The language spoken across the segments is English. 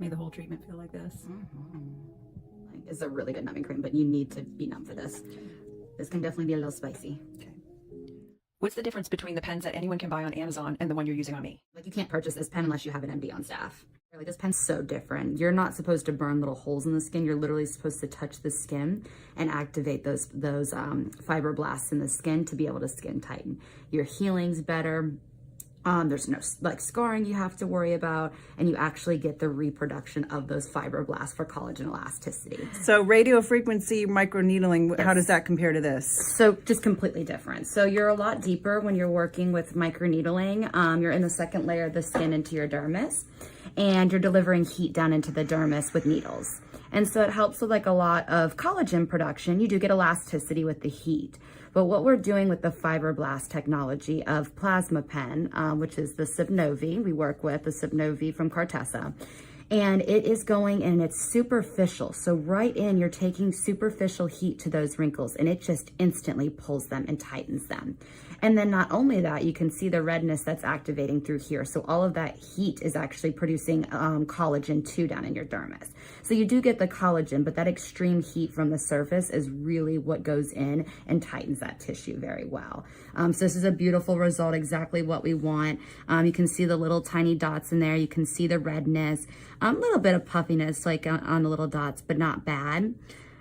made the whole treatment feel like this. It's a really good numbing cream, but you need to be numb for this. This can definitely be a little spicy. Okay. What's the difference between the pens that anyone can buy on Amazon and the one you're using on me? Like, you can't purchase this pen unless you have an MD on staff. Like, this pen's so different. You're not supposed to burn little holes in the skin. You're literally supposed to touch the skin and activate those fibroblasts in the skin to be able to skin tighten. Your healing's better. There's no like scarring you have to worry about, and you actually get the reproduction of those fibroblasts for collagen elasticity. So radio frequency microneedling, yes. How does that compare to this? So just completely different. So you're a lot deeper when you're working with microneedling. You're in the second layer of the skin into your dermis, and you're delivering heat down into the dermis with needles. And so it helps with like a lot of collagen production. You do get elasticity with the heat. But what we're doing with the fibroblast technology of plasma pen, which is the Subnovi, we work with the Subnovi from Cartessa, and it is going and it's superficial. So right in, you're taking superficial heat to those wrinkles, and it just instantly pulls them and tightens them. And then not only that, you can see the redness that's activating through here. So all of that heat is actually producing collagen too down in your dermis. So you do get the collagen, but that extreme heat from the surface is really what goes in and tightens that tissue very well. So this is a beautiful result, exactly what we want. You can see the little tiny dots in there. You can see the redness, a little bit of puffiness like on the little dots, but not bad.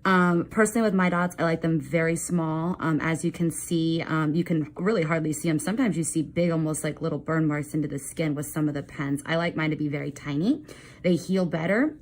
Personally with my dots, I like them very small. As you can see, you can really hardly see them. Sometimes you see big, almost like little burn marks into the skin with some of the pens. I like mine to be very tiny. They heal better.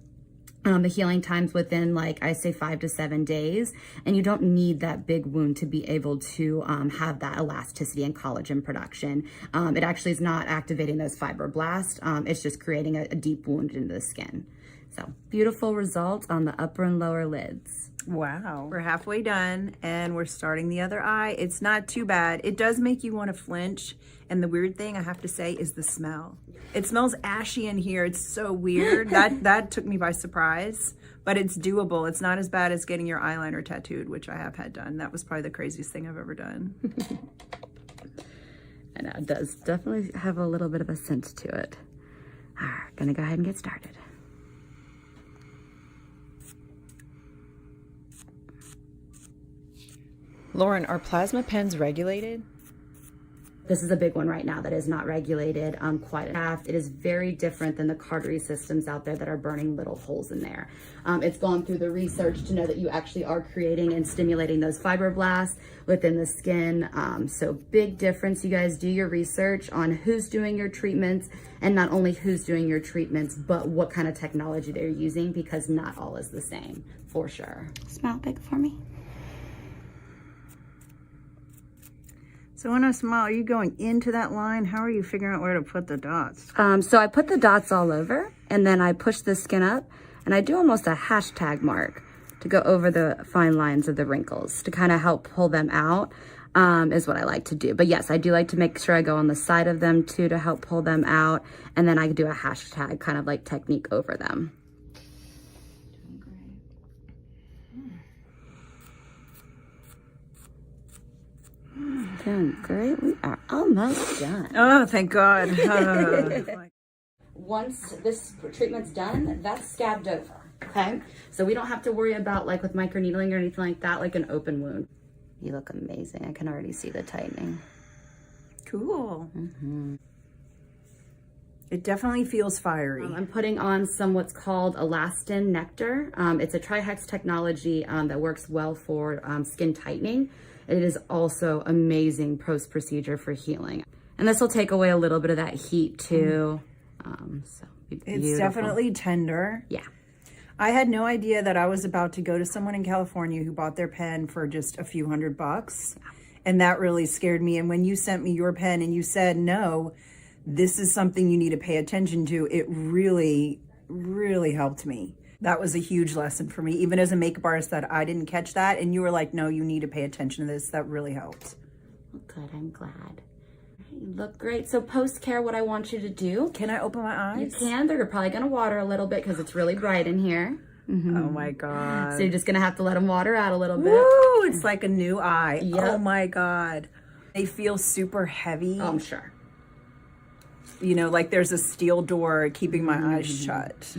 The healing time's within, like I say, 5 to 7 days, and you don't need that big wound to be able to have that elasticity and collagen production. It actually is not activating those fibroblasts. It's just creating a deep wound into the skin. So beautiful result on the upper and lower lids. Wow. We're halfway done and we're starting the other eye. It's not too bad. It does make you want to flinch. And the weird thing I have to say is the smell. It smells ashy in here. It's so weird. That took me by surprise, but it's doable. It's not as bad as getting your eyeliner tattooed, which I have had done. That was probably the craziest thing I've ever done. I know, it does definitely have a little bit of a scent to it. All right, gonna go ahead and get started. Lauren, are plasma pens regulated? This is a big one right now that is not regulated quite enough. It is very different than the cautery systems out there that are burning little holes in there. It's gone through the research to know that you actually are creating and stimulating those fibroblasts within the skin. So big difference. You guys do your research on who's doing your treatments, and not only who's doing your treatments, but what kind of technology they're using, because not all is the same, for sure. Smile big for me. So when I smile, are you going into that line? How are you figuring out where to put the dots? So I put the dots all over, and then I push the skin up, and I do almost a hashtag mark to go over the fine lines of the wrinkles to kind of help pull them out, is what I like to do. But yes, I do like to make sure I go on the side of them too to help pull them out, and then I do a hashtag kind of like technique over them. Doing great. We are almost done. Oh, thank God. Once this treatment's done, that's scabbed over, okay? So we don't have to worry about, like with microneedling or anything like that, like an open wound. You look amazing. I can already see the tightening. Cool. It definitely feels fiery. I'm putting on some what's called elastin nectar. It's a trihex technology that works well for skin tightening. It is also amazing post-procedure for healing. And this will take away a little bit of that heat too. So it's definitely tender. Yeah. I had no idea that I was about to go to someone in California who bought their pen for just a few $100. And that really scared me. And when you sent me your pen and you said, no, this is something you need to pay attention to, it really, really helped me. That was a huge lesson for me, even as a makeup artist, that I didn't catch that. And you were like, no, you need to pay attention to this. That really helped. Good, I'm glad. You look great. So post-care, what I want you to do. Can I open my eyes? You can. They're probably going to water a little bit because it's really bright in here. Oh my God. So you're just going to have to let them water out a little bit. Woo, it's like a new eye. Yep. Oh my God. They feel super heavy. Oh, I'm sure. you know, like there's a steel door keeping my eyes shut.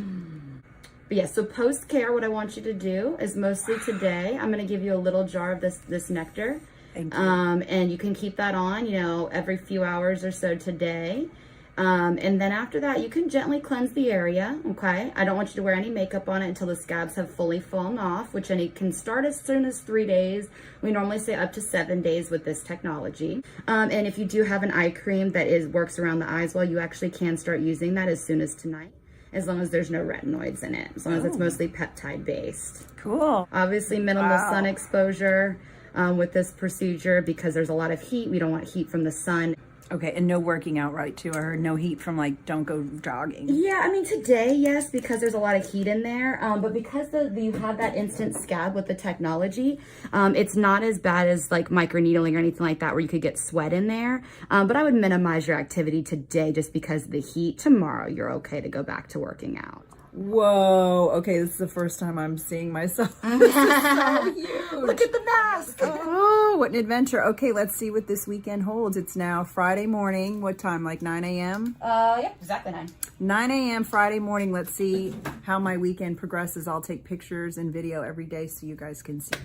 But yeah, so post-care, what I want you to do is mostly today, I'm going to give you a little jar of this nectar. Thank you. And you can keep that on, you know, every few hours or so today. And then after that, you can gently cleanse the area, okay? I don't want you to wear any makeup on it until the scabs have fully fallen off, which can start as soon as 3 days. We normally say up to 7 days with this technology. And if you do have an eye cream that works around the eyes well, you actually can start using that as soon as tonight, as long as there's no retinoids in it, as long as it's mostly peptide based. Cool. Obviously minimal sun exposure with this procedure because there's a lot of heat. We don't want heat from the sun. Okay, and no working out, right, too? I heard no heat from, like, don't go jogging. Yeah, I mean, today, yes, because there's a lot of heat in there. But because you have that instant scab with the technology, it's not as bad as, like, microneedling or anything like that where you could get sweat in there. But I would minimize your activity today just because of the heat. Tomorrow, you're okay to go back to working out. Whoa. Okay, this is the first time I'm seeing myself. This is so huge. Look at the mask. Oh, what an adventure. Okay, let's see what this weekend holds. It's now Friday morning. What time? Like 9 a.m.? Yep, exactly 9. 9 a.m. Friday morning. Let's see how my weekend progresses. I'll take pictures and video every day so you guys can see.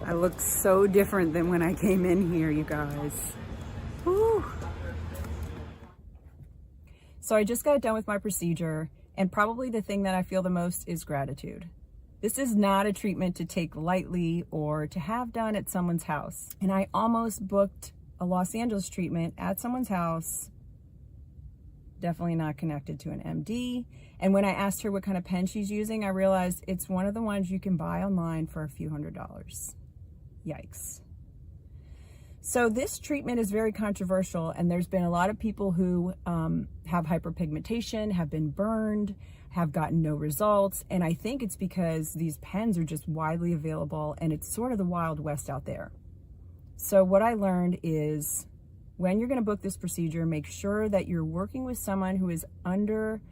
I look so different than when I came in here, you guys. Whew. So I just got done with my procedure, and probably the thing that I feel the most is gratitude. This is not a treatment to take lightly or to have done at someone's house. And I almost booked a Los Angeles treatment at someone's house, definitely not connected to an MD. And when I asked her what kind of pen she's using, I realized it's one of the ones you can buy online for a few $100s. Yikes. So this treatment is very controversial, and there's been a lot of people who have hyperpigmentation, have been burned, have gotten no results. And I think it's because these pens are just widely available and it's sort of the Wild West out there. So what I learned is when you're going to book this procedure, make sure that you're working with someone who is under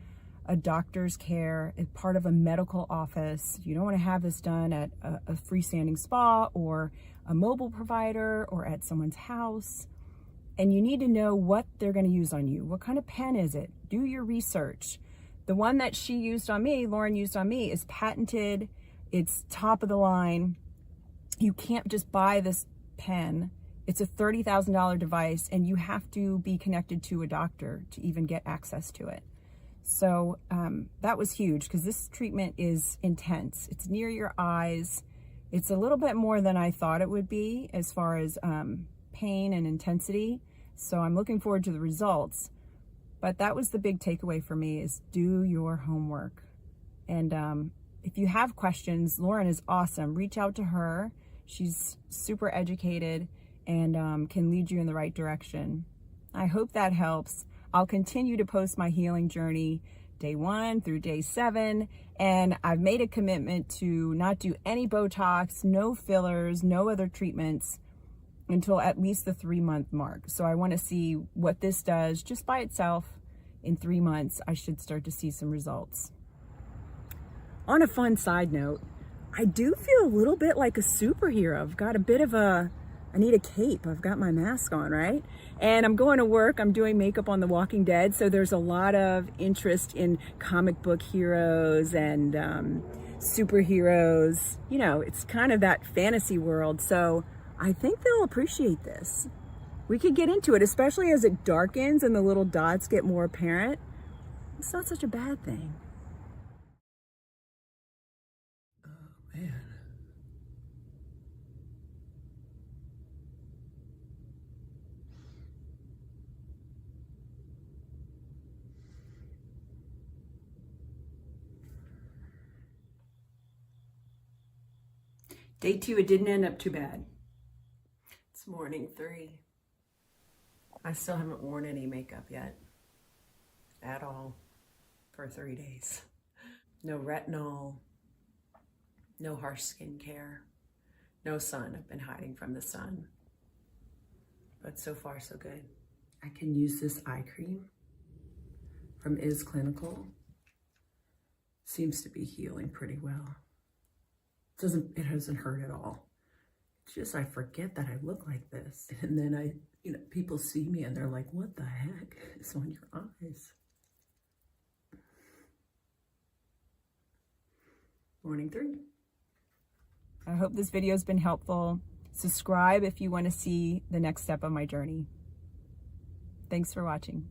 a doctor's care, as part of a medical office. You don't want to have this done at a freestanding spa or a mobile provider or at someone's house. And you need to know what they're going to use on you. What kind of pen is it? Do your research. The one that she used on me, Lauren used on me, is patented. It's top of the line. You can't just buy this pen. It's a $30,000 device, and you have to be connected to a doctor to even get access to it. So that was huge because this treatment is intense. It's near your eyes. It's a little bit more than I thought it would be as far as pain and intensity. So I'm looking forward to the results. But that was the big takeaway for me, is do your homework. And if you have questions, Lauren is awesome. Reach out to her. She's super educated and can lead you in the right direction. I hope that helps. I'll continue to post my healing journey day 1 through day 7. And I've made a commitment to not do any Botox, no fillers, no other treatments until at least the 3-month mark. So I want to see what this does just by itself. In 3 months, I should start to see some results. On a fun side note, I do feel a little bit like a superhero. I've got a bit of I need a cape. I've got my mask on, right? And I'm going to work. I'm doing makeup on The Walking Dead. So there's a lot of interest in comic book heroes and superheroes. You know, it's kind of that fantasy world. So I think they'll appreciate this. We could get into it, especially as it darkens and the little dots get more apparent. It's not such a bad thing. Oh, man. Day 2, it didn't end up too bad. It's morning 3. I still haven't worn any makeup yet. At all. For 3 days. No retinol. No harsh skincare. No sun. I've been hiding from the sun. But so far, so good. I can use this eye cream from Is Clinical. Seems to be healing pretty well. It doesn't hurt at all. It's just I forget that I look like this. And then I You know, people see me and they're like, what the heck is on your eyes? Morning 3. I hope this video has been helpful. Subscribe if you want to see the next step of my journey. Thanks for watching.